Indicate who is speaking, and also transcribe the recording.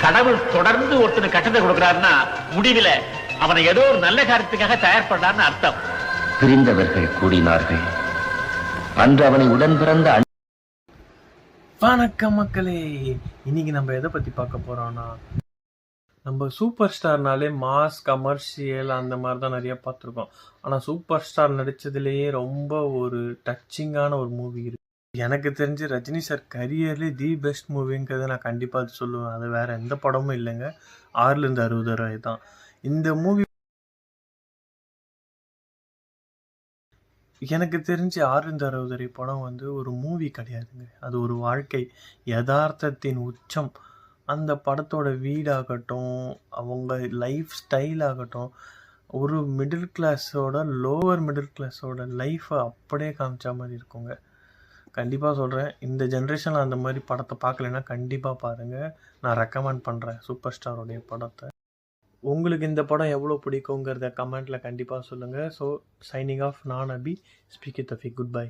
Speaker 1: கடவுள் தொடர்ந்து ஒருத்தனு கட்டத்தை கொடுக்கிறாருன்னா முடிவில அவனை ஏதோ ஒரு நல்ல காரியத்துக்காக தயார் பண்ணான்னு அர்த்தம்.
Speaker 2: பிரிந்தவர்கள் கூடினார்கள். அன்று அவனை உடன் பிறந்த
Speaker 3: வணக்கம் மக்களே, இன்னைக்கு நம்ம எதை பத்தி பார்க்க போறோம்னா, நம்ம சூப்பர் ஸ்டார்னாலே மாஸ் கமர்ஷியல் அந்த மாதிரி தான் நிறைய பார்த்துருக்கோம். ஆனால் சூப்பர் ஸ்டார் நடித்ததுலேயே ரொம்ப ஒரு டச்சிங்கான ஒரு மூவி இருக்கு. எனக்கு தெரிஞ்சு ரஜினி சார் கரியர்லேயே தி பெஸ்ட் மூவிங்கிறத நான் கண்டிப்பாக அது சொல்லுவேன். அது வேற எந்த படமும் இல்லைங்க, 6லேருந்து 60 வரை தான். இந்த மூவி எனக்கு தெரிஞ்சு 6லேருந்து 60 வரை படம் வந்து ஒரு மூவி கிடையாதுங்க, அது ஒரு வாழ்க்கை யதார்த்தத்தின் உச்சம். அந்த படத்தோட வீடாகட்டும், அவங்க லைஃப் ஸ்டைல் ஆகட்டும், ஒரு மிடில் கிளாஸோட லோவர் மிடில் கிளாஸோட லைஃப்பை அப்படியே காமிச்ச மாதிரி இருக்குங்க. கண்டிப்பாக சொல்கிறேன், இந்த ஜென்ரேஷனில் அந்த மாதிரி படத்தை பார்க்கலைன்னா கண்டிப்பாக பாருங்கள். நான் ரெக்கமெண்ட் பண்ணுறேன் சூப்பர் ஸ்டாரோடைய படத்தை. உங்களுக்கு இந்த படம் எவ்வளோ பிடிக்குங்கிறத கமெண்ட்டில் கண்டிப்பாக சொல்லுங்கள். ஸோ சைனிங் ஆஃப், நான் அபி, ஸ்பீக் வித் அஃபி. Good by.